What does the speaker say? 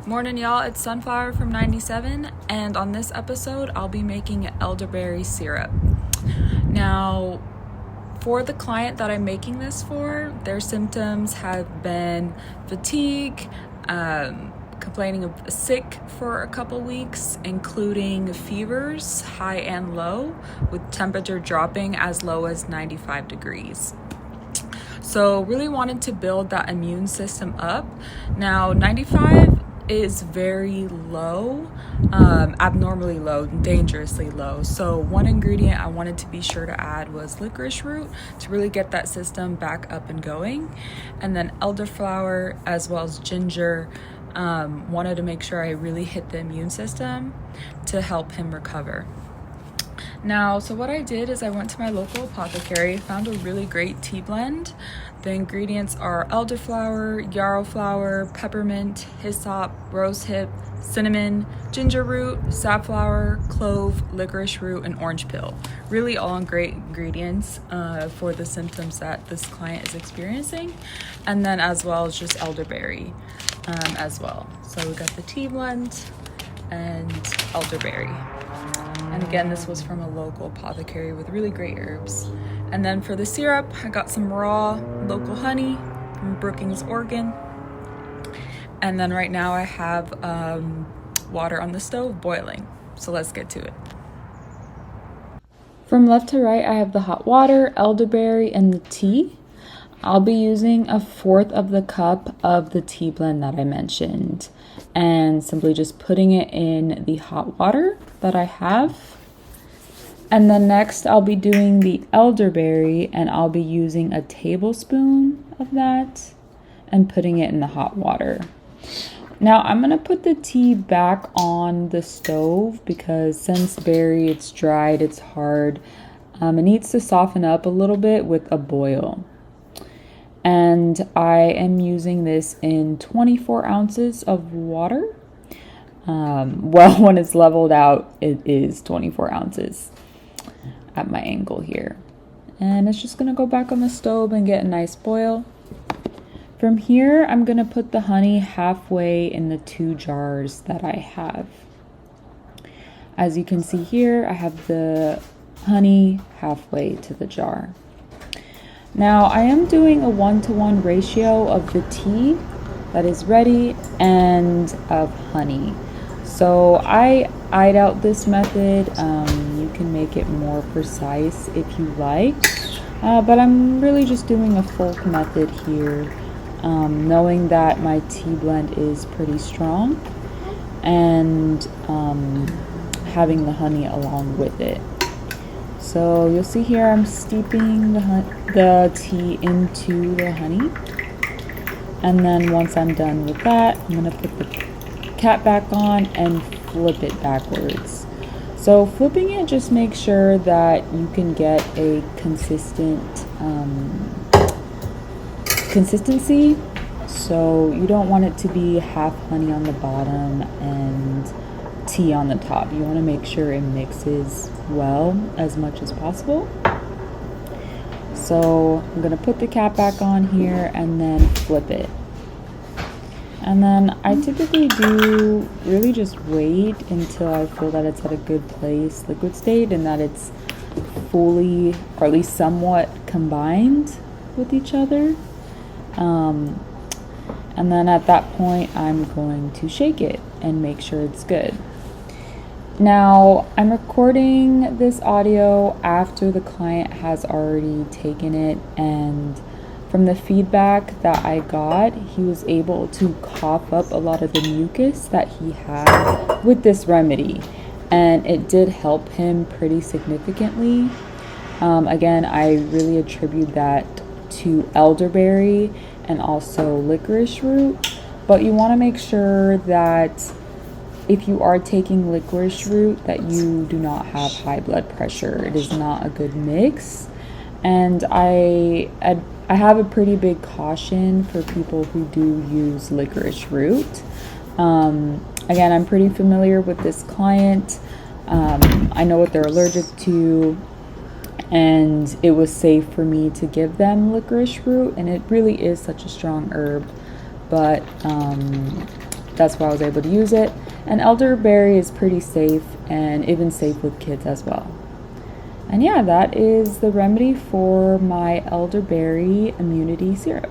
Morning, y'all. It's Sunflower from 97, and on this episode, I'll be making elderberry syrup. Now, for the client that I'm making this for, their symptoms have been fatigue, complaining of sick for a couple weeks, including fevers, high and low, with temperature dropping as low as 95 degrees. So really wanted to build that immune system up. Now, 95 is very low, abnormally low, dangerously low. So one ingredient I wanted to be sure to add was licorice root to really get that system back up and going. And then elderflower as well as ginger. Wanted to make sure I really hit the immune system to help him recover. Now, so what I did is I went to my local apothecary, found a really great tea blend. The ingredients are elderflower, yarrow flower, peppermint, hyssop, rosehip, cinnamon, ginger root, safflower, clove, licorice root, and orange peel. Really all great ingredients for the symptoms that this client is experiencing. And then as well as just elderberry as well. So we got the tea blend and elderberry. And again, this was from a local apothecary with really great herbs. And then for the syrup, I got some raw local honey from Brookings, Oregon. And then right now I have water on the stove boiling. So let's get to it. From left to right, I have the hot water, elderberry, and the tea. I'll be using 1/4 of the cup of the tea blend that I mentioned and simply just putting it in the hot water that I have. And then next I'll be doing the elderberry, and I'll be using a tablespoon of that and putting it in the hot water. Now I'm going to put the tea back on the stove because since berry, it's dried, it's hard. It needs to soften up a little bit with a boil. And I am using this in 24 ounces of water. When it's leveled out, it is 24 ounces at my angle here. And it's just going to go back on the stove and get a nice boil. From here, I'm going to put the honey halfway in the 2 jars that I have. As you can see here, I have the honey halfway to the jar. Now I am doing a 1-to-1 ratio of the tea that is ready and of honey. So I eyed out this method. You can make it more precise if you like, but I'm really just doing a folk method here, knowing that my tea blend is pretty strong and having the honey along with it. So you'll see here I'm steeping the tea into the honey. And then once I'm done with that, I'm going to put the cap back on and flip it backwards. So flipping it just makes sure that you can get a consistent consistency. So you don't want it to be half honey on the bottom and tea on the top. You want to make sure it mixes well as much as possible. So I'm going to put the cap back on here and then flip it. And then I typically do really just wait until I feel that it's at a good place, liquid state, and that it's fully or at least somewhat combined with each other. And then at that point I'm going to shake it and make sure it's good. Now, I'm recording this audio after the client has already taken it, and from the feedback that I got, he was able to cough up a lot of the mucus that he had with this remedy, and it did help him pretty significantly. Again, I really attribute that to elderberry and also licorice root, but you want to make sure that if you are taking licorice root, that you do not have high blood pressure. It is not a good mix. And I have a pretty big caution for people who do use licorice root. Again, I'm pretty familiar with this client. I know what they're allergic to, and it was safe for me to give them licorice root, and it really is such a strong herb. But that's why I was able to use it. And elderberry is pretty safe, and even safe with kids as well. And yeah, that is the remedy for my elderberry immunity syrup.